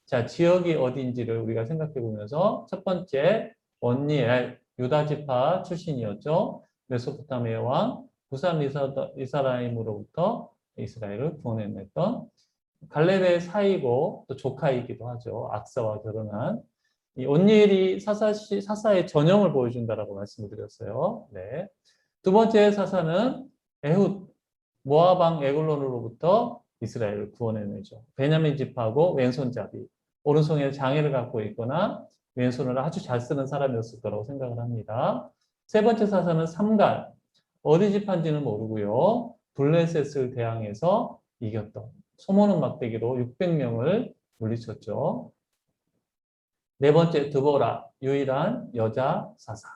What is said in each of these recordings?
자, 지역이 어디인지를 우리가 생각해 보면서 첫 번째, 언니엘, 유다 지파 출신이었죠. 메소포타미아 왕 부산 리사라임으로부터 이스라엘을 구원해냈던 갈렙의 사이고 또 조카이기도 하죠. 악사와 결혼한 이 온니엘이 사사의 전형을 보여준다라고 말씀을 드렸어요. 네. 두 번째 사사는 에훗, 모압 왕 에글론으로부터 이스라엘을 구원해내죠. 베냐민 지파고 왼손잡이, 오른손에 장애를 갖고 있거나 왼손을 아주 잘 쓰는 사람이었을 거라고 생각을 합니다. 세 번째 사사는 삼갈, 어디 지파인지는 모르고요. 블레셋을 대항해서 이겼던 소모는 막대기로 600명을 물리쳤죠. 네 번째 드보라, 유일한 여자 사사.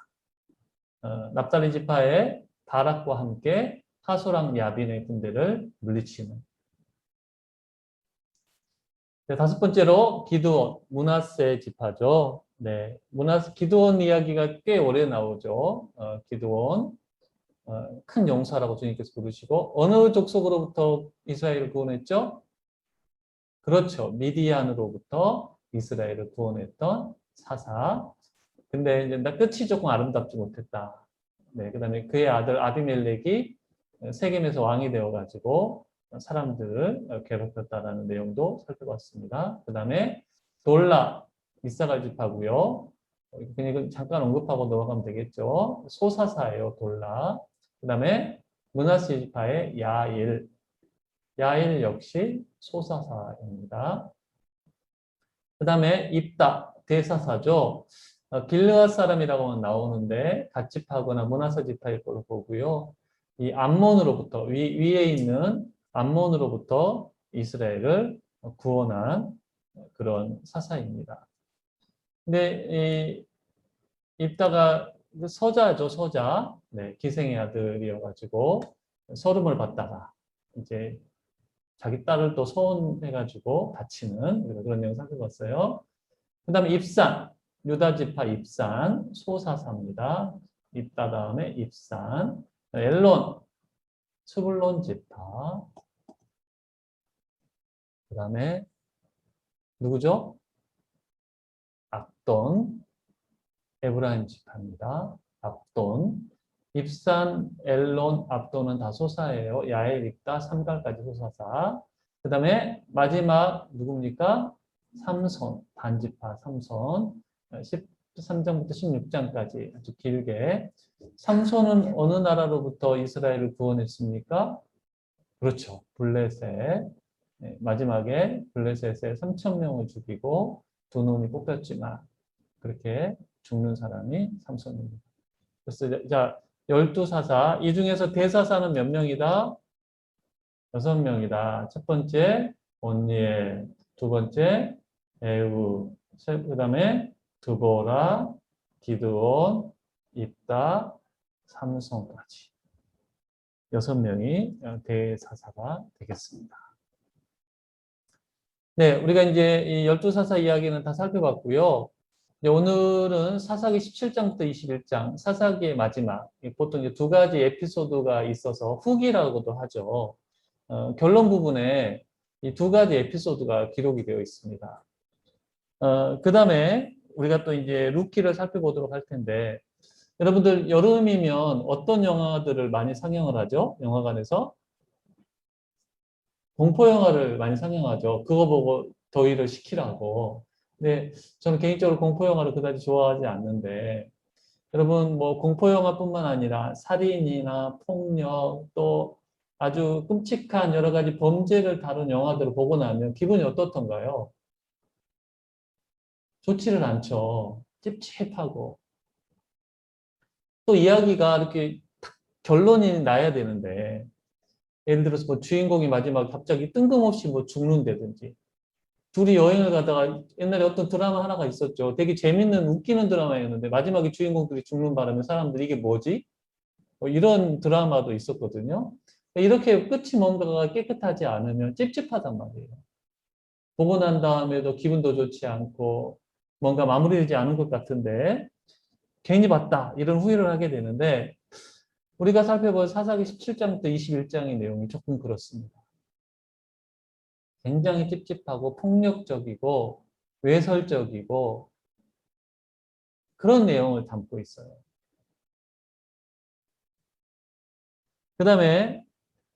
납달리 지파의 바락과 함께 하소랑 야빈의 군대를 물리치는. 네, 다섯 번째로 기드온, 므낫세 지파죠. 네, 기드온 이야기가 꽤 오래 나오죠. 기드온, 큰 용사라고 주님께서 부르시고 어느 족속으로부터 이스라엘을 구원했죠? 그렇죠. 미디안으로부터 이스라엘을 구원했던 사사. 근데 이제 끝이 조금 아름답지 못했다. 네, 그다음에 그의 아들 아비멜렉이 세겜에서 왕이 되어가지고 사람들을 괴롭혔다라는 내용도 살펴봤습니다. 그다음에 돌라 이사갈 지파고요. 그냥 잠깐 언급하고 넘어가면 되겠죠. 소사사예요, 돌라. 그다음에 므낫세 지파의 야일. 야일 역시 소사사입니다. 그 다음에 입다, 대사사죠. 길르앗 사람이라고는 나오는데 갓집하거나 므낫세 지파일 걸로 보고요. 이 암몬으로부터 위에 있는 암몬으로부터 이스라엘을 구원한 그런 사사입니다. 근데 이 입다가 서자죠, 서자. 네, 기생의 아들이어가지고 서름을 받다가 이제 자기 딸을 또 소원해가지고 바치는 그런 내용 살펴봤어요. 그 다음에 입산, 유다지파 입산, 소사사입니다. 입다 다음에 입산, 엘론, 스불론 지파. 그 다음에 누구죠? 압돈, 에브라임 지파입니다. 압돈, 입산, 엘론, 압돈은 다 소사예요. 야엘, 입다, 삼갈까지 소사사. 그 다음에 마지막 누굽니까? 삼손, 단지파 삼손. 13장부터 16장까지 아주 길게. 삼손은 어느 나라로부터 이스라엘을 구원했습니까? 그렇죠. 블레셋. 네, 마지막에 블레셋에 3,000명을 죽이고 두 눈이 뽑혔지만 그렇게 죽는 사람이 삼손입니다. 그래서 자, 12사사, 이 중에서 대사사는 몇 명이다? 6명이다. 첫 번째 온니엘, 두 번째 에우, 그 다음에 드보라, 기드온, 입다, 삼손까지 6명이 대사사가 되겠습니다. 네, 우리가 이제 이 12사사 이야기는 다 살펴봤고요. 오늘은 사사기 17장부터 21장, 사사기의 마지막, 보통 이제 두 가지 에피소드가 있어서 후기라고도 하죠. 결론 부분에 이 두 가지 에피소드가 기록이 되어 있습니다. 그 다음에 우리가 또 이제 루키를 살펴보도록 할 텐데, 여러분들 여름이면 어떤 영화들을 많이 상영을 하죠? 영화관에서? 공포 영화를 많이 상영하죠. 그거 보고 더위를 식히라고. 근데 저는 개인적으로 공포 영화를 그다지 좋아하지 않는데, 여러분 뭐 공포 영화뿐만 아니라 살인이나 폭력 또 아주 끔찍한 여러 가지 범죄를 다룬 영화들을 보고 나면 기분이 어떻던가요? 좋지를 않죠. 찝찝하고. 또 이야기가 이렇게 결론이 나야 되는데, 예를 들어서 뭐 주인공이 마지막에 갑자기 뜬금없이 뭐 죽는다든지, 둘이 여행을 가다가 옛날에 어떤 드라마 하나가 있었죠. 되게 재밌는 웃기는 드라마였는데 마지막에 주인공들이 죽는 바람에 사람들이 이게 뭐지? 뭐 이런 드라마도 있었거든요. 이렇게 끝이 뭔가가 깨끗하지 않으면 찝찝하단 말이에요. 보고 난 다음에도 기분도 좋지 않고 뭔가 마무리되지 않은 것 같은데 괜히 봤다 이런 후회를 하게 되는데, 우리가 살펴볼 사사기 17장부터 21장의 내용이 조금 그렇습니다. 굉장히 찝찝하고 폭력적이고 외설적이고 그런 내용을 담고 있어요. 그 다음에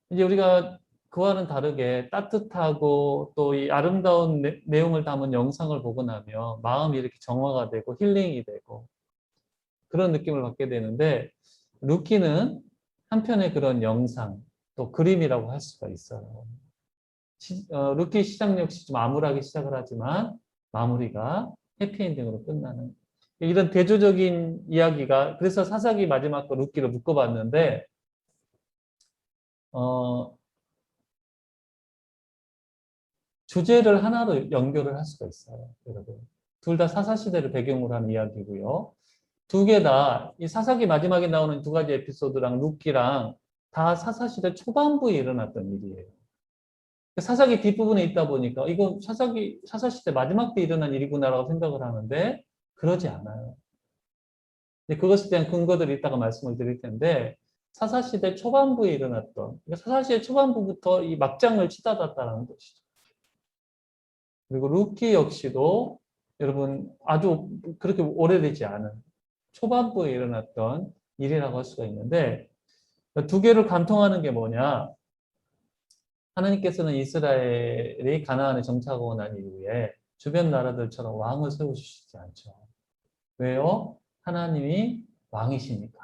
이제 우리가 그와는 다르게 따뜻하고 또 이 아름다운 내용을 담은 영상을 보고 나면 마음이 이렇게 정화가 되고 힐링이 되고 그런 느낌을 받게 되는데 루키는 한편의 그런 영상 또 그림이라고 할 수가 있어요. 루키 시작 역시 좀 암울하게 시작을 하지만 마무리가 해피엔딩으로 끝나는 이런 대조적인 이야기가 그래서 사사기 마지막 거 루키를 묶어봤는데 어, 주제를 하나로 연결을 할 수가 있어요. 여러분. 둘 다 사사시대를 배경으로 한 이야기고요. 두 개 다 이 사사기 마지막에 나오는 두 가지 에피소드랑 루키랑 다 사사시대 초반부에 일어났던 일이에요. 사사기 뒷부분에 있다 보니까 이건 사사시대 마지막 때 일어난 일이구나라고 생각을 하는데 그러지 않아요. 근데 그것에 대한 근거들을 이따가 말씀을 드릴 텐데 사사시대 초반부에 일어났던 그러니까 사사시대 초반부부터 이 막장을 치닫았다는 것이죠. 그리고 루키 역시도 여러분 아주 그렇게 오래되지 않은 초반부에 일어났던 일이라고 할 수가 있는데 두 개를 관통하는 게 뭐냐? 하나님께서는 이스라엘이 가나안에 정착하고 난 이후에 주변 나라들처럼 왕을 세우시지 않죠. 왜요? 하나님이 왕이시니까.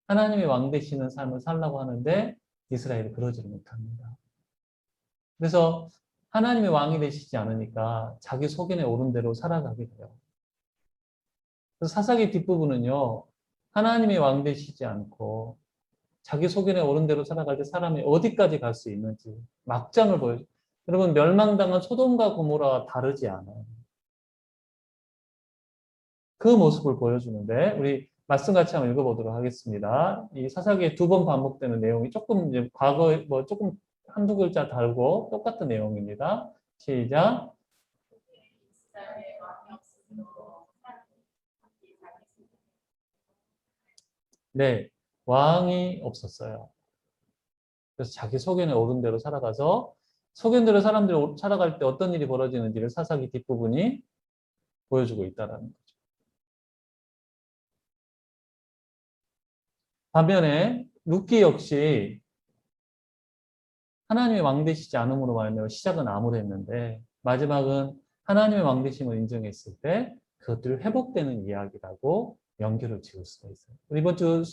하나님이 왕 되시는 삶을 살라고 하는데 이스라엘이 그러지를 못합니다. 그래서 하나님이 왕이 되시지 않으니까 자기 소견에 오른 대로 살아가게 돼요. 그래서 사사기 뒷부분은요. 하나님이 왕 되시지 않고 자기 소견에 오른 대로 살아갈 때 사람이 어디까지 갈 수 있는지 막장을 보여줘요. 여러분 멸망당한 소돔과 고모라와 다르지 않아요. 그 모습을 보여주는데 우리 말씀 같이 한번 읽어보도록 하겠습니다. 이 사사기에 두 번 반복되는 내용이 조금 이제 과거에 뭐 조금 한두 글자 다르고 똑같은 내용입니다. 시작. 네, 왕이 없었어요. 그래서 자기 소견에 오른 대로 살아가서 소견대로 사람들이 살아갈 때 어떤 일이 벌어지는지를 사사기 뒷부분이 보여주고 있다는 거죠. 반면에 루키 역시 하나님의 왕 되시지 않음으로 말하면 시작은 암울했는데 마지막은 하나님의 왕 되심을 인정했을 때 그것들이 회복되는 이야기라고 연결을 지을 수가 있어요. 이번 주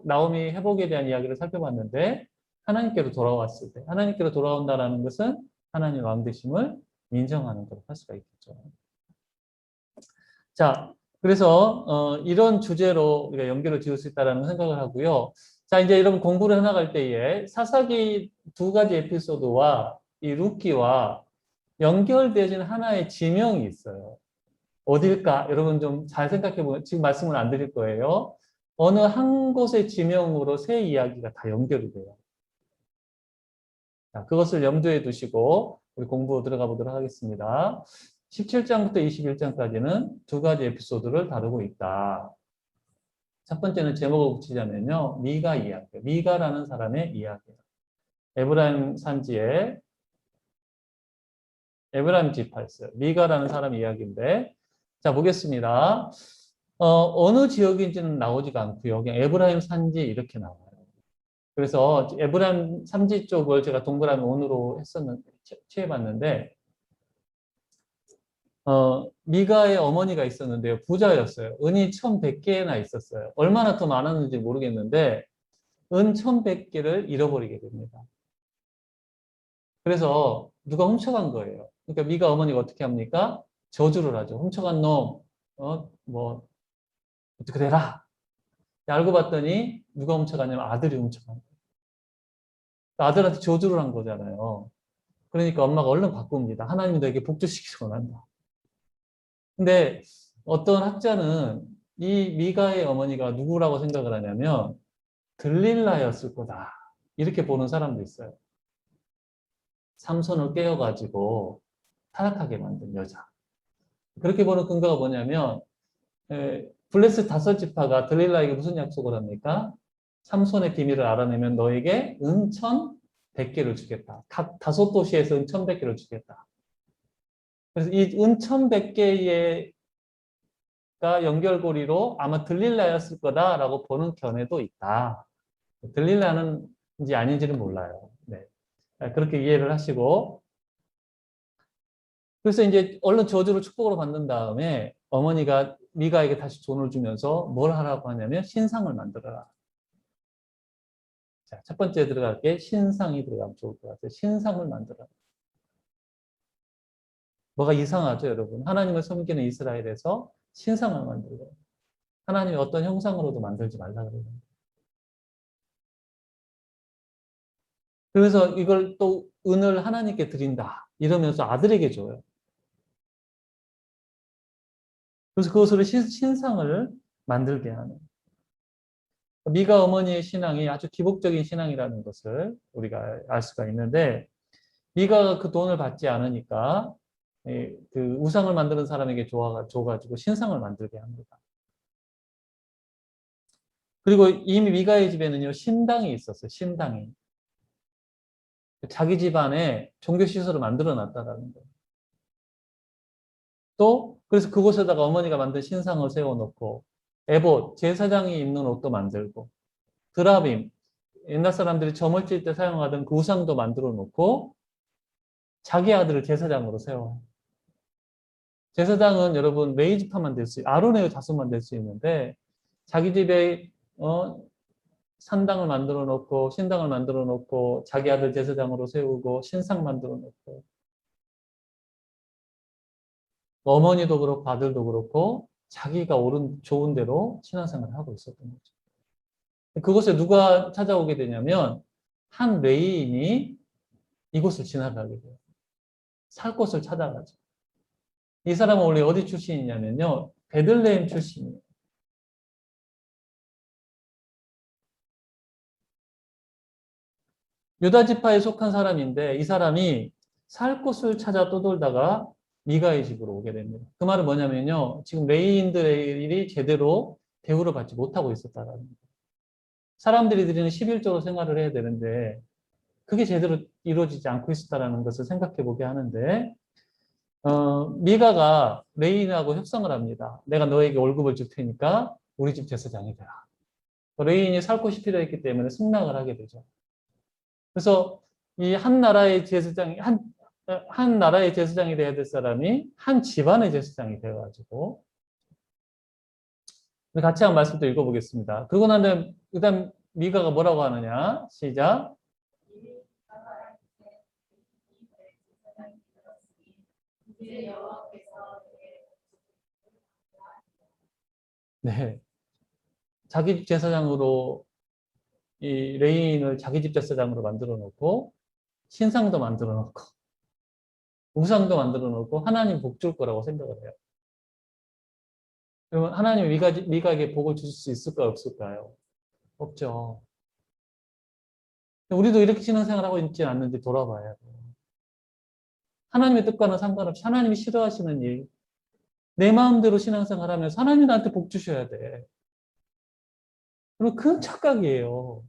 나오미 회복에 대한 이야기를 살펴봤는데 하나님께로 돌아왔을 때 하나님께로 돌아온다는 것은 하나님의 왕 되심을 인정하는 것을 할 수가 있겠죠. 자, 그래서 이런 주제로 우리가 연결을 지을 수 있다는 생각을 하고요. 자, 이제 여러분 공부를 해나갈 때에 사사기 두 가지 에피소드와 이 루키와 연결되어진 하나의 지명이 있어요. 어딜까? 여러분 좀 잘 생각해 보면 지금 말씀을 안 드릴 거예요. 어느 한 곳의 지명으로 세 이야기가 다 연결이 돼요. 자, 그것을 염두에 두시고 우리 공부 들어가 보도록 하겠습니다. 17장부터 21장까지는 두 가지 에피소드를 다루고 있다. 첫 번째는 제목을 붙이자면요. 미가 이야기. 미가라는 사람의 이야기예요. 에브라임 산지에 에브라임 지파에 있어요. 미가라는 사람 이야기인데 자 보겠습니다. 어느 지역인지는 나오지가 않고요. 그냥 에브라임 산지 이렇게 나와요. 그래서 에브라임 산지 쪽을 제가 동그라미 원으로 취해봤는데 미가의 어머니가 있었는데요. 부자였어요. 은이 1,100개나 있었어요. 얼마나 더 많았는지 모르겠는데 은 1,100개를 잃어버리게 됩니다. 그래서 누가 훔쳐간 거예요. 그러니까 미가 어머니가 어떻게 합니까? 저주를 하죠. 훔쳐간 놈, 뭐 어떻게 되라. 알고 봤더니 누가 훔쳐갔냐면 아들이 훔쳐간 거예요. 아들한테 저주를 한 거잖아요. 그러니까 엄마가 얼른 바꿉니다. 하나님이 너에게 복주시키기 원한다. 근데 어떤 학자는 이 미가의 어머니가 누구라고 생각을 하냐면 들릴라였을 거다. 이렇게 보는 사람도 있어요. 삼손을 깨워가지고 타락하게 만든 여자. 그렇게 보는 근거가 뭐냐면 블레스 다섯 지파가 들릴라에게 무슨 약속을 합니까? 삼손의 비밀을 알아내면 너에게 은 1,100개를 주겠다. 각 다섯 도시에서 은 1,100개를 주겠다. 그래서 이 은 1100개의 연결고리로 아마 들릴라였을 거다라고 보는 견해도 있다. 들릴라는지 아닌지는 몰라요. 네. 그렇게 이해를 하시고, 그래서 이제 얼른 저주로 축복으로 받는 다음에 어머니가 미가에게 다시 돈을 주면서 뭘 하라고 하냐면 신상을 만들어라. 자, 첫 번째 들어갈 게 신상이 들어가면 좋을 것 같아요. 신상을 만들어라. 뭐가 이상하죠, 여러분? 하나님을 섬기는 이스라엘에서 신상을 만들고 하나님이 어떤 형상으로도 만들지 말라 그래요. 그래서 이걸 또 은을 하나님께 드린다. 이러면서 아들에게 줘요. 그래서 그것으로 신상을 만들게 하는. 미가 어머니의 신앙이 아주 기복적인 신앙이라는 것을 우리가 알 수가 있는데, 미가가 그 돈을 받지 않으니까 그 우상을 만드는 사람에게 줘가지고 신상을 만들게 합니다. 그리고 이미 미가의 집에는요, 신당이 있었어요. 신당이. 자기 집안에 종교시설을 만들어 놨다라는 거예요. 또 그래서 그곳에다가 어머니가 만든 신상을 세워놓고 에봇, 제사장이 입는 옷도 만들고 드라빔, 옛날 사람들이 점을 찔 때 사용하던 그 우상도 만들어 놓고 자기 아들을 제사장으로 세워요. 제사장은 여러분 레위지파만 될 수, 아론의 자손만 될 수 있는데 자기 집에 산당을 만들어 놓고 신당을 만들어 놓고 자기 아들 제사장으로 세우고 신상 만들어 놓고 어머니도 그렇고 아들도 그렇고 자기가 옳은 좋은 대로 신앙생활을 하고 있었던 거죠. 그곳에 누가 찾아오게 되냐면 한 레위인이 이곳을 지나가게 돼요. 살 곳을 찾아가죠. 이 사람은 원래 어디 출신이냐면요. 베들레헴 출신이에요. 유다 지파에 속한 사람인데 이 사람이 살 곳을 찾아 떠돌다가 미가의 집으로 오게 됩니다. 그 말은 뭐냐면요. 지금 레위인들의 일이 제대로 대우를 받지 못하고 있었다라는 거예요. 사람들이 드리는 11조로 생활을 해야 되는데 그게 제대로 이루어지지 않고 있었다는 것을 생각해 보게 하는데 미가가 레인하고 협상을 합니다. 내가 너에게 월급을 줄 테니까 우리 집 제사장이 되라. 레인이 살 곳이 필요했기 때문에 승낙을 하게 되죠. 그래서 이 한 나라의 제사장이 한 나라의 제사장이 돼야 될 사람이 한 집안의 제사장이 되어가지고 같이 한 말씀도 읽어보겠습니다. 그러고 난 다음에 그다음 미가가 뭐라고 하느냐? 시작. 네, 자기 집 제사장으로 이 레인을 자기 집 제사장으로 만들어 놓고 신상도 만들어 놓고 우상도 만들어 놓고 하나님 복 줄 거라고 생각을 해요. 그러면 하나님 미가에게 복을 주실 수 있을까요? 없을까요? 없죠. 우리도 이렇게 신앙생활하고 있지 않는지 돌아봐야 돼요. 하나님의 뜻과는 상관없이 하나님이 싫어하시는 일, 내 마음대로 신앙생활하면서 하나님이 나한테 복 주셔야 돼. 그럼 그건 착각이에요.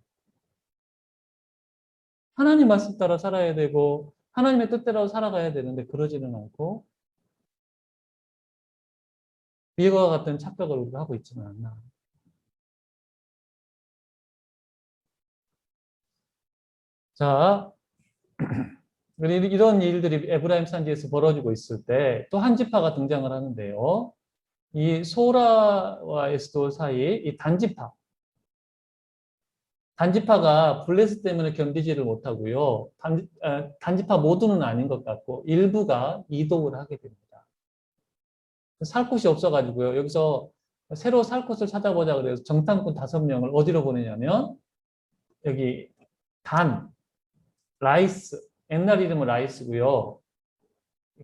하나님 말씀 따라 살아야 되고 하나님의 뜻대로 살아가야 되는데 그러지는 않고 미국과 같은 착각을 우리가 하고 있지는 않나. 자, 이런 일들이 에브라임 산지에서 벌어지고 있을 때 또 한 지파가 등장을 하는데요. 이 소라와 에스돌 사이 이 단지파가 블레스 때문에 견디지를 못하고요. 단지파 모두는 아닌 것 같고 일부가 이동을 하게 됩니다. 살 곳이 없어가지고요. 여기서 새로 살 곳을 찾아보자 그래서 정탐꾼 5명을 어디로 보내냐면 여기 라이스, 옛날 이름은 라이스고요.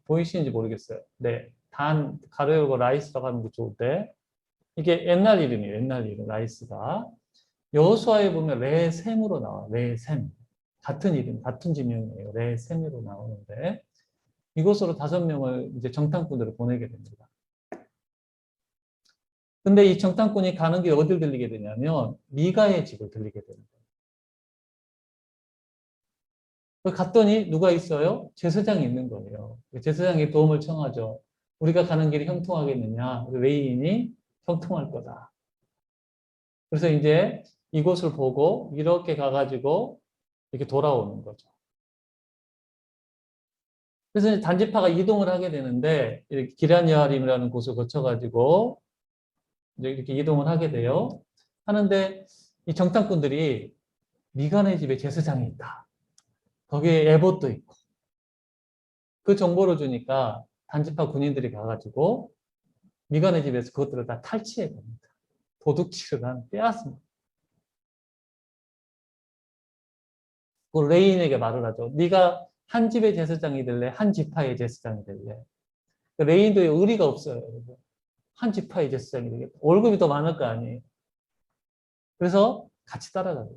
보이시는지 모르겠어요. 네, 가로 열고 라이스라고 하는 게 좋을 때 이게 옛날 이름이에요. 옛날 이름 라이스가. 여호수아에 보면 레셈으로 나와요. 레셈. 같은 이름, 같은 지명이에요. 레셈으로 나오는데 이곳으로 5명을 이제 정탐꾼들을 보내게 됩니다. 근데 이 정탐꾼이 가는 게 어딜 들리게 되냐면 미가의 집을 들리게 됩니다. 갔더니 누가 있어요? 제사장이 있는 거예요. 제사장이 도움을 청하죠. 우리가 가는 길이 형통하겠느냐? 레이인이 형통할 거다. 그래서 이제 이곳을 보고 이렇게 가가지고 이렇게 돌아오는 거죠. 그래서 이제 단지파가 이동을 하게 되는데 이렇게 기란여아림이라는 곳을 거쳐가지고 이제 이렇게 이동을 하게 돼요. 하는데 이 정탐꾼들이 미간의 집에 제사장이 있다. 거기에 에봇도 있고 그 정보를 주니까 단지파 군인들이 가가지고 미간의 집에서 그것들을 다 탈취해 갑니다. 도둑질을 빼앗습니다. 그 레인에게 말을 하죠. 네가 한 집의 제사장이 될래? 한 지파의 제사장이 될래? 레인도 의리가 없어요. 한 지파의 제사장이 되겠다. 월급이 더 많을 거 아니에요. 그래서 같이 따라가요.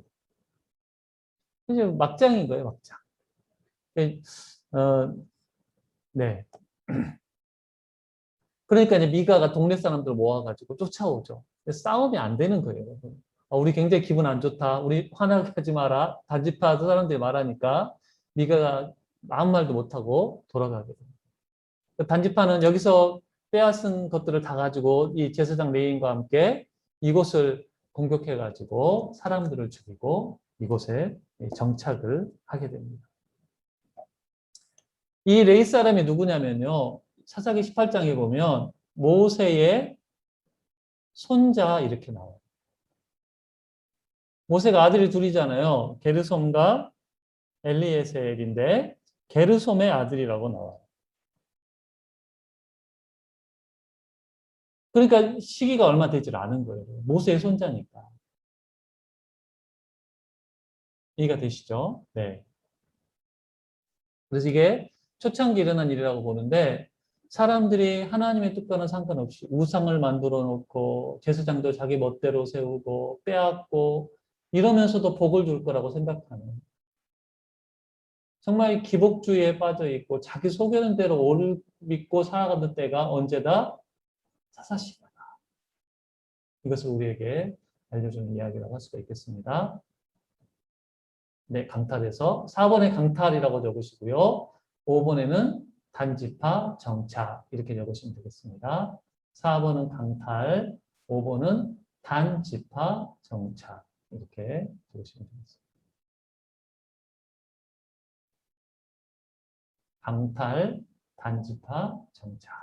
이제 막장인 거예요, 막장. 어, 네. 그러니까 이제 미가가 동네 사람들 모아가지고 쫓아오죠. 싸움이 안 되는 거예요. 우리 굉장히 기분 안 좋다. 우리 화나게 하지 마라. 단지파 사람들이 말하니까 미가가 아무 말도 못하고 돌아가게 돼요. 단지파는 여기서 빼앗은 것들을 다 가지고 이 제사장 레인과 함께 이곳을 공격해가지고 사람들을 죽이고 이곳에 정착을 하게 됩니다. 이 레이 사람이 누구냐면요. 사사기 18장에 보면 모세의 손자 이렇게 나와요. 모세가 아들이 둘이잖아요. 게르솜과 엘리에셀인데 게르솜의 아들이라고 나와요. 그러니까 시기가 얼마 되질 않은 거예요. 모세의 손자니까. 이해가 되시죠? 네. 그래서 이게 초창기 일어난 일이라고 보는데 사람들이 하나님의 뜻과는 상관없이 우상을 만들어 놓고 제사장도 자기 멋대로 세우고 빼앗고 이러면서도 복을 줄 거라고 생각하는 정말 기복주의에 빠져 있고 자기 속여는 대로 옳을 믿고 살아가는 때가 언제다? 사사시대다. 이것을 우리에게 알려주는 이야기라고 할 수가 있겠습니다. 네, 강탈에서 4번에 강탈이라고 적으시고요. 5번에는 단지파 정착 이렇게 적으시면 되겠습니다. 4번은 강탈, 5번은 단지파 정착 이렇게 적으시면 되겠습니다. 강탈, 단지파 정착.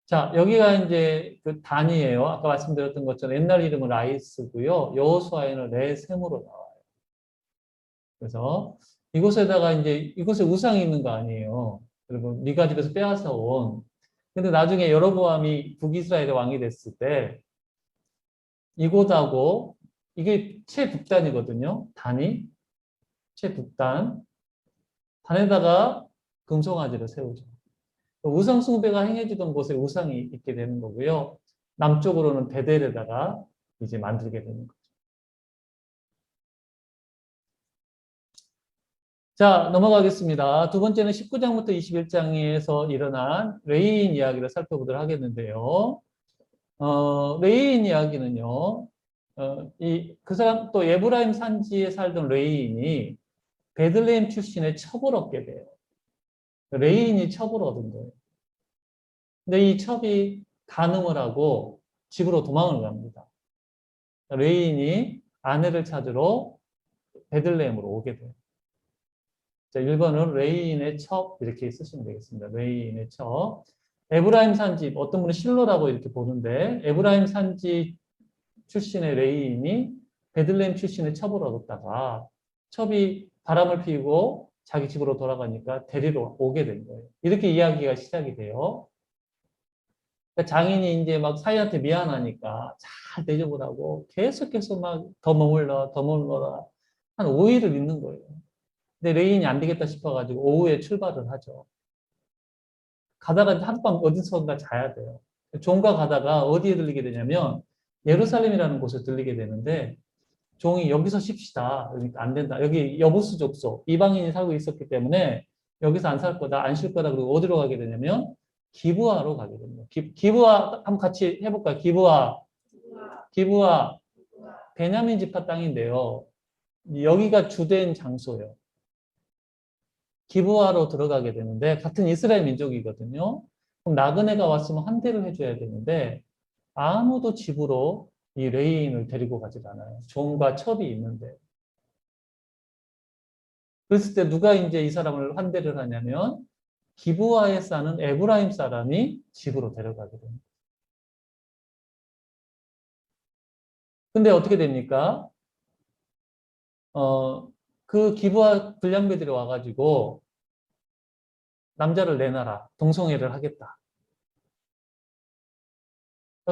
자, 여기가 이제 그 단이에요. 아까 말씀드렸던 것처럼 옛날 이름은 라이스고요. 여호수아에는 레셈으로 나와요. 그래서 이곳에다가 이제 이곳에 우상이 있는 거 아니에요. 여러분 미가 집에서 빼앗아 온. 근데 나중에 여로보암이 북이스라엘의 왕이 됐을 때 이곳하고 이게 최북단이거든요. 단이 최북단. 단에다가 금송아지를 세우죠. 우상 숭배가 행해지던 곳에 우상이 있게 되는 거고요. 남쪽으로는 베델에다가 이제 만들게 되는 거죠. 자, 넘어가겠습니다. 두 번째는 19장부터 21장에서 일어난 레이인 이야기를 살펴보도록 하겠는데요. 레이인 이야기는요, 그 사람 또 에브라임 산지에 살던 레이인이 베들레헴 출신의 첩을 얻게 돼요. 레이인이 첩을 얻은 거예요. 근데 이 첩이 간음을 하고 집으로 도망을 갑니다. 레이인이 아내를 찾으러 베들레헴으로 오게 돼요. 자, 1번은 레이인의 첩 이렇게 쓰시면 되겠습니다. 레이인의 첩. 에브라임 산지 어떤 분은 실로라고 이렇게 보는데 에브라임 산지 출신의 레이인이 베들레헴 출신의 첩을 얻었다가 첩이 바람을 피우고 자기 집으로 돌아가니까 데리러 오게 된 거예요. 이렇게 이야기가 시작이 돼요. 그러니까 장인이 이제 막 사위한테 미안하니까 잘 대접을 하고 계속해서 막 더 머물러, 더 머물러라. 한 5일을 있는 거예요. 근데 레인이 안 되겠다 싶어가지고 오후에 출발을 하죠. 가다가 하룻밤 어디선가 자야 돼요. 종과 가다가 어디에 들리게 되냐면 예루살렘이라는 곳에 들리게 되는데 종이 여기서 쉽시다. 그러니까 안 된다. 여기 여부수 족속 이방인이 살고 있었기 때문에 여기서 안 살 거다, 안 쉴 거다. 그리고 어디로 가게 되냐면 기브아로 가게 됩니다. 기브아 한번 같이 해볼까요? 기브아 베냐민 지파 땅인데요. 여기가 주된 장소예요. 기브아로 들어가게 되는데 같은 이스라엘 민족이거든요. 그럼 나그네가 왔으면 환대를 해줘야 되는데 아무도 집으로 이 레이인을 데리고 가질 않아요. 종과 첩이 있는데. 그랬을 때 누가 이제 이 사람을 환대를 하냐면 기브아에 사는 에브라임 사람이 집으로 데려가게 됩니다. 근데 어떻게 됩니까? 그 기브아 불량배들이 와가지고 남자를 내놔라. 동성애를 하겠다.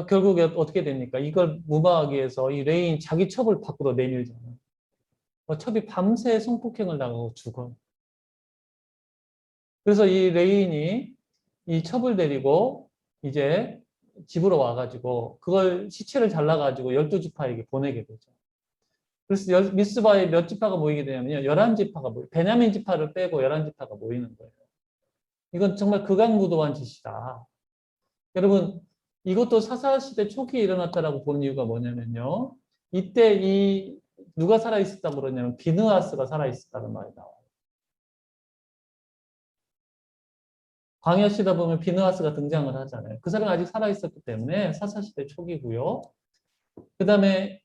결국에 어떻게 됩니까? 이걸 무마하기 위해서 이 레인 자기 첩을 밖으로 내밀잖아요. 첩이 밤새 성폭행을 당하고 죽어. 그래서 이 레인이 이 첩을 데리고 이제 집으로 와가지고 그걸 시체를 잘라가지고 12지파에게 보내게 되죠. 그래서 미스바에 몇 지파가 모이게 되냐면요. 11지파가 모여요. 베냐민 지파를 빼고 11지파가 모이는 거예요. 이건 정말 극악무도한 짓이다. 여러분, 이것도 사사시대 초기에 일어났다라고 본 이유가 뭐냐면요. 이때 누가 살아있었다고 그러냐면 비느하스가 살아있었다는 말이 나와요. 광야 시다 보면 비느하스가 등장을 하잖아요. 그 사람이 아직 살아있었기 때문에 사사시대 초기고요. 그 다음에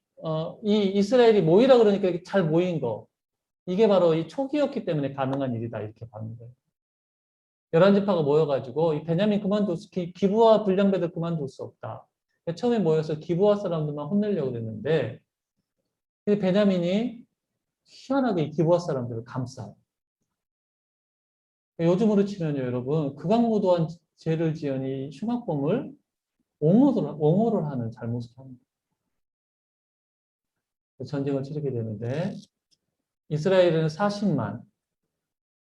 이 이스라엘이 모이라 그러니까 잘 모인 거. 이게 바로 이 초기였기 때문에 가능한 일이다 이렇게 봐는 거예요. 11지파가 모여가지고 이 베냐민 기브아 불량배들 그만둘 수 없다. 처음에 모여서 기브아 사람들만 혼내려고 그랬는데 베냐민이 희한하게 이 기브아 사람들을 감싸요. 요즘으로 치면요, 여러분, 극악무도한 죄를 지은 이 흉악범을 옹호를 하는 잘못을 합니다. 전쟁을 치르게 되는데 이스라엘은 40만,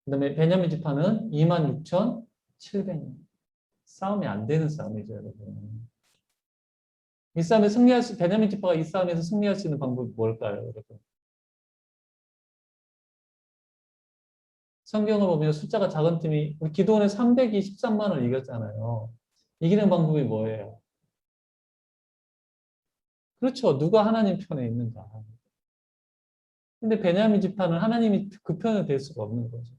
그다음에 베냐민 지파는 26,700명. 싸움이 안 되는 싸움이죠, 여러분. 이 싸움에 베냐민 지파가 이 싸움에서 승리할 수 있는 방법이 뭘까요, 여러분? 성경을 보면 숫자가 작은 팀이 기도원의 323만을 이겼잖아요. 이기는 방법이 뭐예요? 그렇죠. 누가 하나님 편에 있는가. 근데 베냐민 지파는 하나님이 그 편에 될 수가 없는 거죠.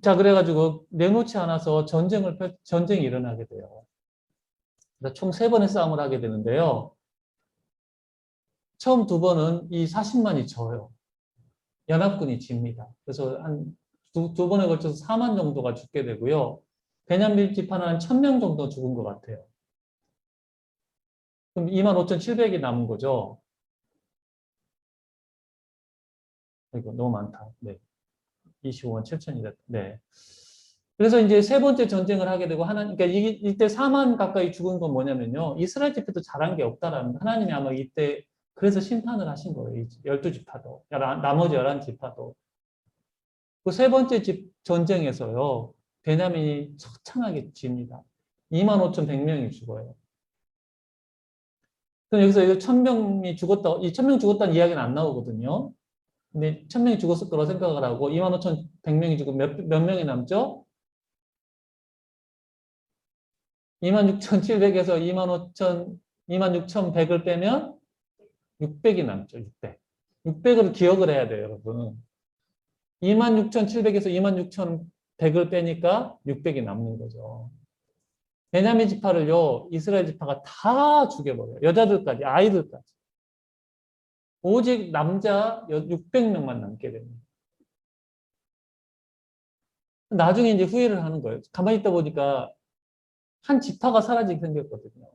자, 그래가지고 내놓지 않아서 전쟁이 일어나게 돼요. 총 3번의 싸움을 하게 되는데요. 처음 2번은 이 40만이 져요. 연합군이 집니다. 그래서 두 번에 걸쳐서 4만 정도가 죽게 되고요. 베냐민 지파는 한 1000명 정도 죽은 것 같아요. 그럼 25,700이 남은 거죠. 이거 너무 많다. 네. 25만 7천이 됐다. 네. 그래서 이제 3번째 전쟁을 하게 되고 그러니까 이때 4만 가까이 죽은 건 뭐냐면요. 이스라엘 지파도 잘한 게 없다라는 하나님이 아마 이때 그래서 심판을 하신 거예요. 12지파도. 나머지 11지파도. 그 3번째 전쟁에서요. 베냐민이 처참하게 집니다. 25,100명이 죽어요. 그럼 여기서 1000명이 죽었다, 이 1000명 죽었다는 이야기는 안 나오거든요. 근데 1000명이 죽었을 거라고 생각을 하고 25,100명이 죽고 몇 명이 남죠? 26,700에서 26,100을 빼면 600이 남죠. 600. 600을 기억을 해야 돼요, 여러분. 26,700에서 26,100을 빼니까 600이 남는 거죠. 베냐민 지파를요, 이스라엘 지파가 다 죽여버려요. 여자들까지, 아이들까지. 오직 남자 600명만 남게 됩니다. 나중에 이제 후회를 하는 거예요. 가만히 있다 보니까 한 지파가 사라지게 생겼거든요.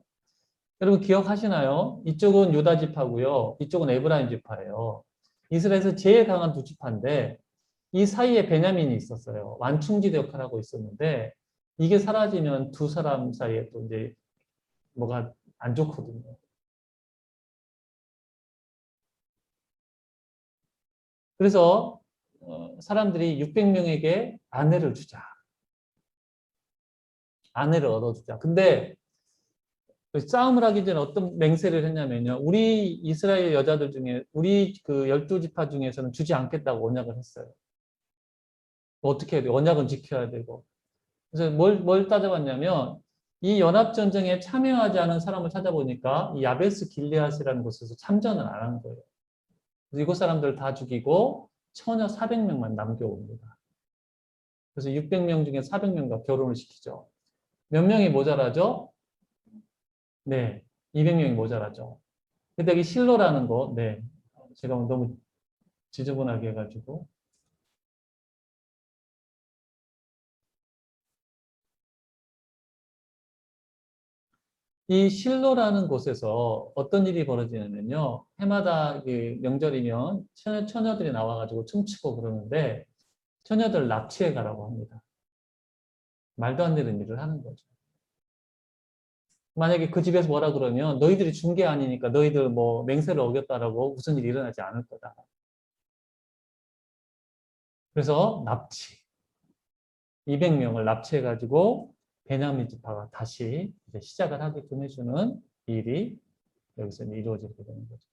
여러분 기억하시나요? 이쪽은 유다 지파고요. 이쪽은 에브라임 지파예요. 이스라엘에서 제일 강한 두 지파인데 이 사이에 베냐민이 있었어요. 완충지대 역할을 하고 있었는데 이게 사라지면 두 사람 사이에 또 이제 뭐가 안 좋거든요. 그래서 사람들이 600명에게 아내를 주자. 아내를 얻어주자. 근데 싸움을 하기 전에 어떤 맹세를 했냐면요. 우리 이스라엘 여자들 중에 우리 그 12지파 중에서는 주지 않겠다고 언약을 했어요. 어떻게 해야 돼? 언약은 지켜야 되고. 그래서 뭘 따져봤냐면 이 연합전쟁에 참여하지 않은 사람을 찾아보니까 이 야베스 길리앗이라는 곳에서 참전을 안 한 거예요. 그래서 이곳 사람들을 다 죽이고 처녀 400명만 남겨옵니다. 그래서 600명 중에 400명과 결혼을 시키죠. 몇 명이 모자라죠? 네, 200명이 모자라죠. 근데 여기 실로라는 거, 네, 제가 너무 지저분하게 해가지고. 이 실로라는 곳에서 어떤 일이 벌어지냐면요. 해마다 그 명절이면 처녀들이 나와가지고 춤추고 그러는데 처녀들 납치해 가라고 합니다. 말도 안 되는 일을 하는 거죠. 만약에 그 집에서 뭐라 그러면 너희들이 준 게 아니니까 너희들 뭐 맹세를 어겼다라고 무슨 일이 일어나지 않을 거다. 그래서 납치. 200명을 납치해가지고 베냐민 지파가 다시 이제 시작을 하게끔 해주는 일이 여기서 이루어지게 되는 거죠.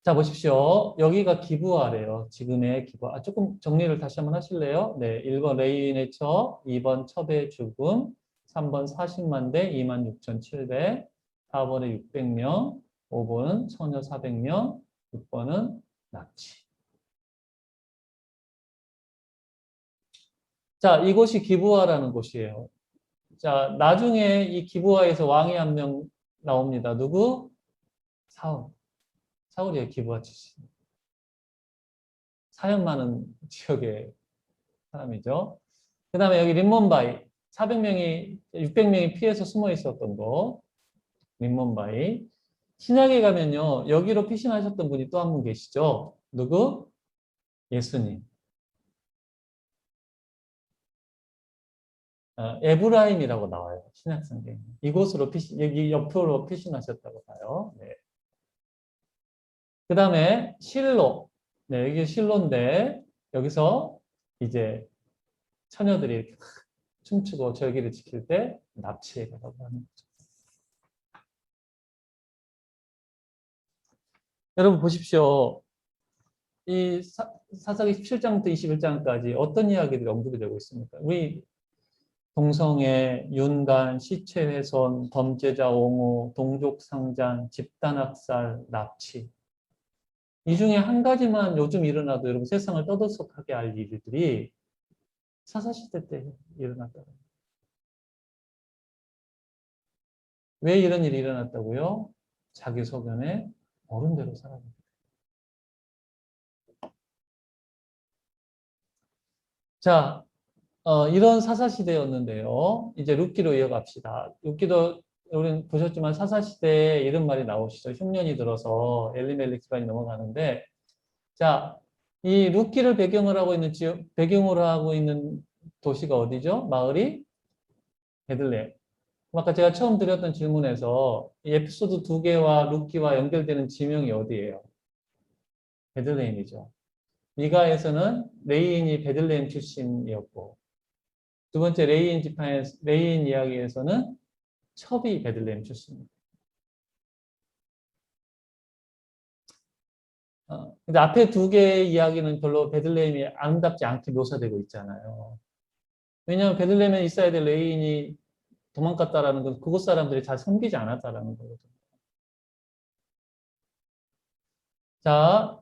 자, 보십시오. 여기가 기부아래요. 지금의 기부아. 조금 정리를 다시 한번 하실래요? 네. 1번 레인의 처, 2번 첩의 죽음, 3번 40만 대 26,700, 4번에 600명, 5번은 처녀 400명, 6번은 납치. 자, 이곳이 기부아라는 곳이에요. 자, 나중에 이 기부아에서 왕이 한 명 나옵니다. 누구? 사울. 사울이 기부아 출신. 사형 많은 지역의 사람이죠. 그 다음에 여기 림몬바이. 400명이, 600명이 피해서 숨어 있었던 거. 림몬바이. 신약에 가면요. 여기로 피신하셨던 분이 또 한 분 계시죠. 누구? 예수님. 에브라임이라고 나와요. 신약성경에. 이곳으로 여기 옆으로 피신하셨다고 봐요. 네. 그 다음에 실로. 네, 여기 실로인데, 여기서 이제 처녀들이 이렇게 춤추고 절기를 지킬 때 납치해 가라고 하는 거죠. 여러분 보십시오. 이 사사기 17장부터 21장까지 어떤 이야기들이 언급이 되고 있습니까? 우리 동성애, 윤간, 시체훼손, 범죄자 옹호, 동족상잔, 집단학살, 납치. 이 중에 한 가지만 요즘 일어나도 여러분 세상을 떠들썩하게 할 일들이 사사시대 때 일어났다고. 왜 이런 일이 일어났다고요? 자기 소견에 어른대로 살아갑니다. 자, 이런 사사시대였는데요. 이제 룻기로 이어갑시다. 룻기도 우리는 보셨지만 사사시대에 이런 말이 나오시죠. 흉년이 들어서 엘리멜렉 집안이 넘어가는데, 자, 이 룻기를 배경으로 하고 있는 지역, 배경으로 하고 있는 도시가 어디죠? 마을이 베들레헴. 아까 제가 처음 드렸던 질문에서 이 에피소드 두 개와 룻기와 연결되는 지명이 어디예요? 베들레헴이죠. 미가에서는 레인이 베들레헴 출신이었고, 두 번째 레인 지파의 레인 이야기에서는 첩이 베들레헴 출신입니다. 근데 앞에 두 개의 이야기는 별로 베들레헴이 아름답지 않게 묘사되고 있잖아요. 왜냐하면 베들레헴에 있어야 될 레인이 도망갔다라는 건 그곳 사람들이 잘 섬기지 않았다라는 거거든요. 자,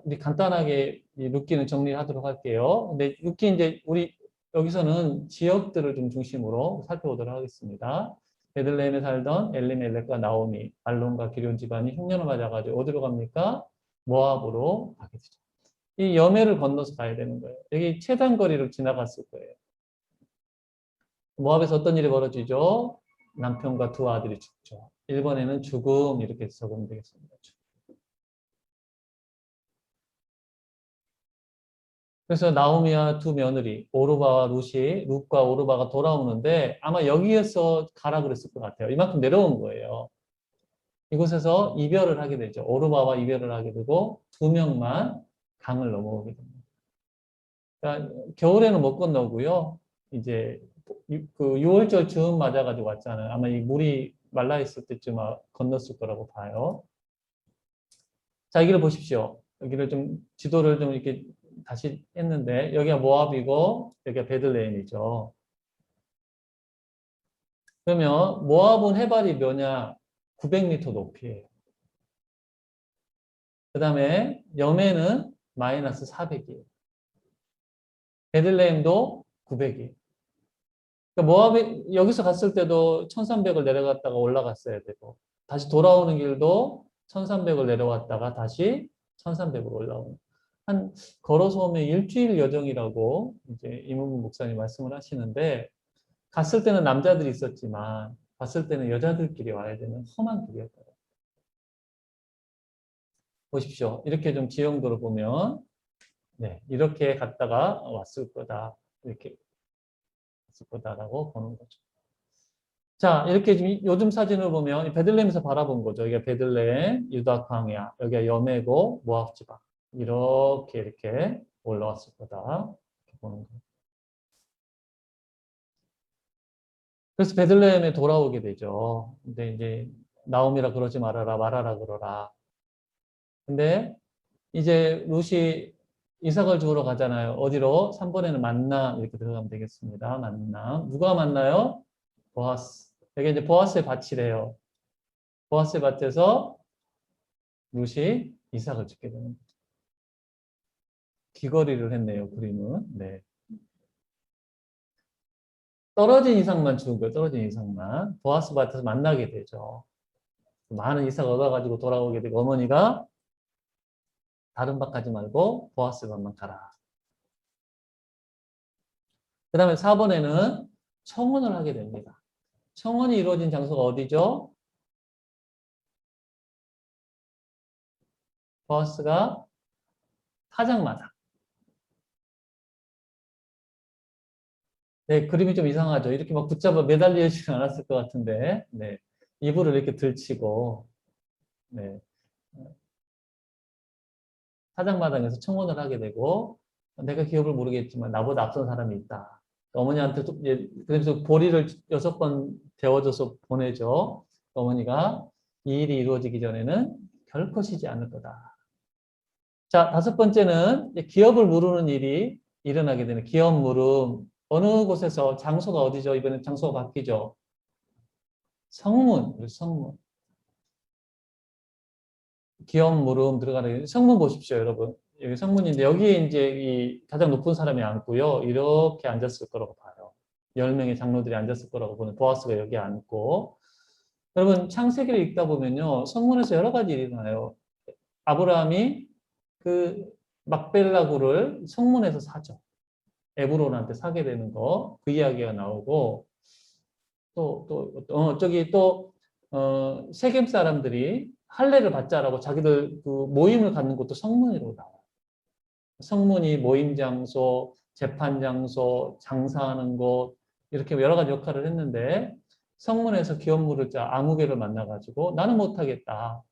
우리 간단하게 룻기는 정리하도록 할게요. 근데 룻기 이제 우리 여기서는 지역들을 좀 중심으로 살펴보도록 하겠습니다. 베들레헴에 살던 엘리멜렉과 나오미, 알론과 기럐 집안이 흉년을 맞아가지고 어디로 갑니까? 모압으로 가게 되죠. 이 여매를 건너서 가야 되는 거예요. 여기 최단거리를 지나갔을 거예요. 모압에서 어떤 일이 벌어지죠? 남편과 두 아들이 죽죠. 1번에는 죽음 이렇게 적으면 되겠습니다. 그래서 나오미와 두 며느리, 오르바와 룻이, 룻과 오르바가 돌아오는데 아마 여기에서 가라 그랬을 것 같아요. 이만큼 내려온 거예요. 이곳에서 이별을 하게 되죠. 오르바와 이별을 하게 되고 두 명만 강을 넘어오게 됩니다. 그러니까 겨울에는 못 건너고요. 이제 그 6월절 즈음 맞아가지고 왔잖아요. 아마 이 물이 말라 있을 때쯤 건넜을 거라고 봐요. 자, 여기를 보십시오. 여기를 좀 지도를 좀 이렇게 다시 했는데 여기가 모압이고 여기가 베들레헴이죠. 그러면 모압은 해발이 몇냐? 900m 높이에요. 그 다음에 여매는 마이너스 400이에요. 베들레헴도 900이에요. 그러니까 모압이 여기서 갔을 때도 1300을 내려갔다가 올라갔어야 되고 다시 돌아오는 길도 1300을 내려왔다가 다시 1300으로 올라오는 한 걸어서 오면 일주일 여정이라고 이제 이문무 목사님 말씀을 하시는데 갔을 때는 남자들이 있었지만 갔을 때는 여자들끼리 와야 되는 험한 길이었더라고요. 보십시오. 이렇게 좀 지형도를 보면 네, 이렇게 갔다가 왔을 거다. 이렇게 왔을 거다라고 보는 거죠. 자, 이렇게 지금 요즘 사진을 보면 베들레헴에서 바라본 거죠. 여기가 베들레헴, 유다 광야, 여기가 여매고 모압 지방. 이렇게 올라왔을 거다. 이렇게 보는 거예요. 그래서 베들레헴에 돌아오게 되죠. 근데 이제 나옴이라 그러지 말아라, 말하라 그러라. 근데 이제 룻이 이삭을 주우러 가잖아요. 어디로? 3번에는 만나 이렇게 들어가면 되겠습니다. 만나. 누가 만나요? 보아스. 여기 이제 보아스의 밭이래요. 보아스의 밭에서 룻이 이삭을 짓게 되는 거죠. 귀걸이를 했네요. 그림은. 네. 떨어진 이삭만 주운 거예요. 떨어진 이삭만. 보아스 밭에서 만나게 되죠. 많은 이삭 얻어가지고 돌아오게 되고 어머니가 다른 밭 가지 말고 보아스 밭만 가라. 그 다음에 4번에는 청혼을 하게 됩니다. 청혼이 이루어진 장소가 어디죠? 보아스가 타작마당. 네, 그림이 좀 이상하죠. 이렇게 막 붙잡아 매달리지 않았을 것 같은데, 네. 이불을 이렇게 들치고, 네. 타작마당에서 청혼을 하게 되고, 내가 기억을 모르겠지만 나보다 앞선 사람이 있다. 어머니한테 또, 그래서 보리를 6번 데워줘서 보내죠. 어머니가 이 일이 이루어지기 전에는 결코 쉬지 않을 거다. 자, 5번째는 기업을 물으는 일이 일어나게 되는 기업 물음. 어느 곳에서 장소가 어디죠? 이번엔 장소가 바뀌죠. 성문, 성문. 기업 물음 들어가는 성문 보십시오, 여러분. 여기 성문인데 여기에 이제 이 가장 높은 사람이 앉고요. 이렇게 앉았을 거라고 봐요. 10명의 장로들이 앉았을 거라고 보는 보아스가 여기 앉고. 여러분 창세기를 읽다 보면요. 성문에서 여러 가지 일이 일어나요. 아브라함이 그 막벨라구를 성문에서 사죠. 에브론한테 사게 되는 거, 그 이야기가 나오고, 세겜 사람들이 할례를 받자라고 자기들 그 모임을 갖는 것도 성문으로 나와요. 성문이 모임 장소, 재판 장소, 장사하는 곳, 이렇게 여러 가지 역할을 했는데, 성문에서 기업 물을 자 아무개를 만나가지고 나는 못하겠다.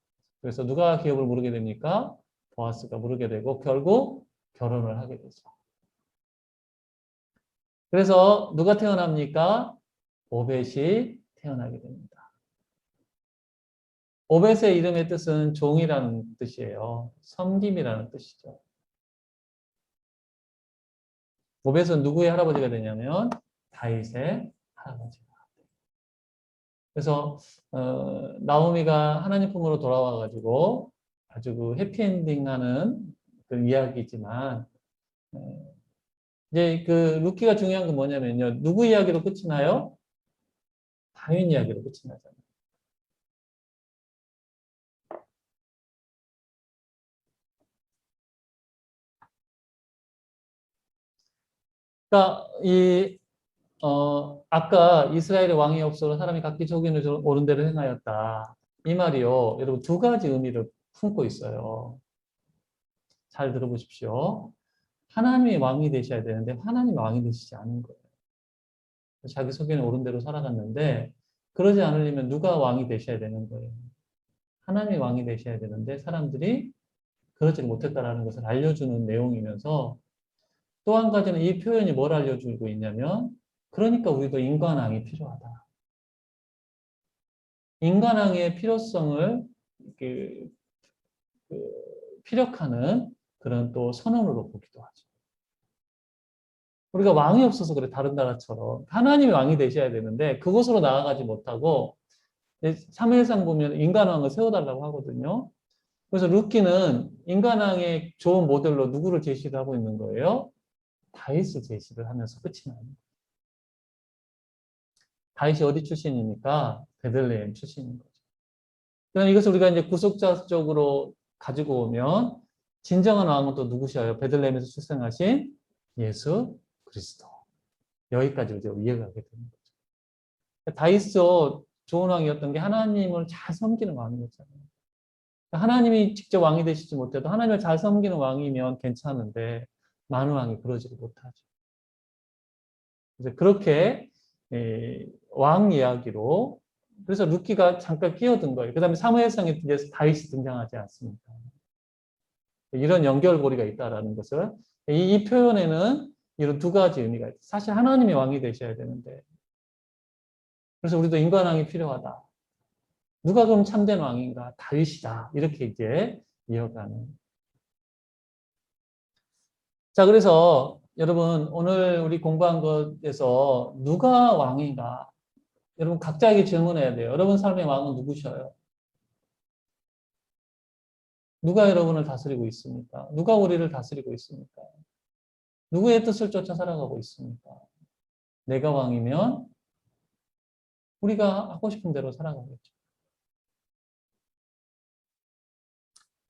그래서 누가 기업을 물게 됩니까? 보아스가 물게 되고, 결국 결혼을 하게 되죠. 그래서 누가 태어납니까? 오벳이 태어나게 됩니다. 오벳의 이름의 뜻은 종이라는 뜻이에요. 섬김이라는 뜻이죠. 오벳은 누구의 할아버지가 되냐면 다윗의 할아버지가 돼요. 그래서 나오미가 하나님 품으로 돌아와가지고 아주 그 해피엔딩하는 그 이야기지만 이제 그 루키가 중요한 건 뭐냐면요. 누구 이야기로 끝이 나요? 다윗 이야기로 끝이 나잖아요. 그러니까 아까 이스라엘의 왕이 없어서 사람이 각기 저기는 옳은 대로 행하였다. 이 말이요. 여러분 두 가지 의미를 품고 있어요. 잘 들어보십시오. 하나님이 왕이 되셔야 되는데 하나님이 왕이 되시지 않은 거예요. 자기 속에는 옳은 대로 살아갔는데 그러지 않으려면 누가 왕이 되셔야 되는 거예요. 하나님이 왕이 되셔야 되는데 사람들이 그러지 못했다라는 것을 알려주는 내용이면서 또 한 가지는 이 표현이 뭘 알려주고 있냐면 그러니까 우리도 인간왕이 필요하다. 인간왕의 필요성을 피력하는 그런 또 선언으로 보기도 하죠. 우리가 왕이 없어서 그래 다른 나라처럼 하나님이 왕이 되셔야 되는데 그곳으로 나아가지 못하고 사무엘상 보면 인간왕을 세워달라고 하거든요. 그래서 룻기는 인간왕의 좋은 모델로 누구를 제시를 하고 있는 거예요? 다윗을 제시를 하면서 끝이 나요. 다윗이 어디 출신입니까? 베들레헴 출신인 거죠. 그럼 이것을 우리가 이제 구속자적으로 가지고 오면 진정한 왕은 또 누구셔요? 베들레헴에서 출생하신 예수 그리스도. 여기까지 이제 이해가 되는 거죠. 다윗도 좋은 왕이었던 게 하나님을 잘 섬기는 왕이었잖아요. 하나님이 직접 왕이 되시지 못해도 하나님을 잘 섬기는 왕이면 괜찮은데 많은 왕이 그러지를 못하죠. 그래서 그렇게 왕 이야기로 그래서 룻기가 잠깐 끼어든 거예요. 그 다음에 사무엘상에 다윗이 등장하지 않습니까? 이런 연결고리가 있다라는 것을 이 표현에는 이런 두 가지 의미가 있어요. 사실 하나님이 왕이 되셔야 되는데 그래서 우리도 인간왕이 필요하다. 누가 그럼 참된 왕인가? 다윗이다. 이렇게 이제 이어가는. 자, 그래서 여러분 오늘 우리 공부한 것에서 누가 왕인가? 여러분 각자에게 질문해야 돼요. 여러분 삶의 왕은 누구셔요? 누가 여러분을 다스리고 있습니까? 누가 우리를 다스리고 있습니까? 누구의 뜻을 쫓아 살아가고 있습니까? 내가 왕이면 우리가 하고 싶은 대로 살아가겠죠.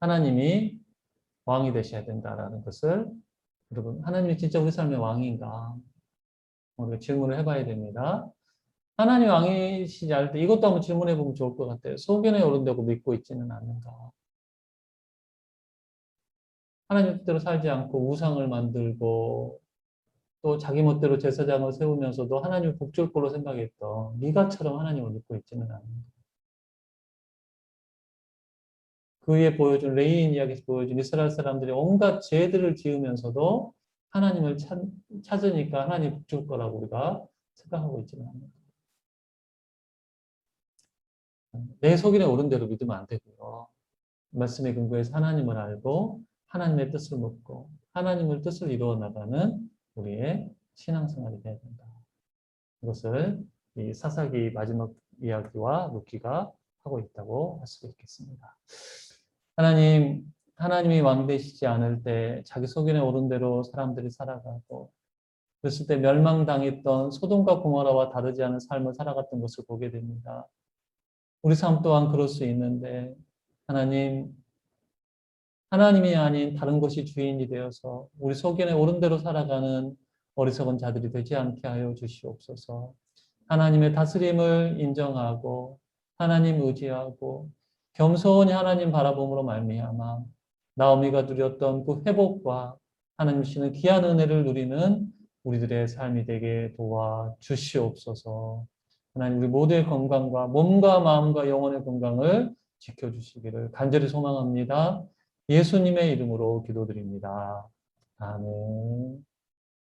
하나님이 왕이 되셔야 된다라는 것을 여러분 하나님이 진짜 우리 삶의 왕인가? 우리가 질문을 해봐야 됩니다. 하나님 왕이시지 않을 때 이것도 한번 질문해 보면 좋을 것 같아요. 소견에 오른다고 믿고 있지는 않는가? 하나님 뜻대로 살지 않고 우상을 만들고 또 자기 멋대로 제사장을 세우면서도 하나님을 복줄 거로 생각했던 미가처럼 하나님을 믿고 있지는 않는가? 그 위에 보여준 레위인 이야기에서 보여준 이스라엘 사람들이 온갖 죄들을 지으면서도 하나님을 찾으니까 하나님 복줄 거라고 우리가 생각하고 있지는 않는가? 내 속인에 오른 대로 믿으면 안 되고요. 말씀에 근거해서 하나님을 알고 하나님의 뜻을 묻고 하나님의 뜻을 이루어 나가는 우리의 신앙생활이 되어야 된다. 이것을 이 사사기 마지막 이야기와 룻기가 하고 있다고 할 수 있겠습니다. 하나님이 왕 되시지 않을 때 자기 소견에 오른 대로 사람들이 살아가고 그랬을 때 멸망당했던 소돔과 고모라와 다르지 않은 삶을 살아갔던 것을 보게 됩니다. 우리 삶 또한 그럴 수 있는데 하나님이 아닌 다른 것이 주인이 되어서 우리 소견에 오른 대로 살아가는 어리석은 자들이 되지 않게 하여 주시옵소서. 하나님의 다스림을 인정하고 하나님 의지하고 겸손히 하나님 바라봄으로 말미암아 나오미가 누렸던 그 회복과 하나님 주시는 귀한 은혜를 누리는 우리들의 삶이 되게 도와 주시옵소서. 하나님 우리 모두의 건강과 몸과 마음과 영혼의 건강을 지켜주시기를 간절히 소망합니다. 예수님의 이름으로 기도드립니다. 아멘.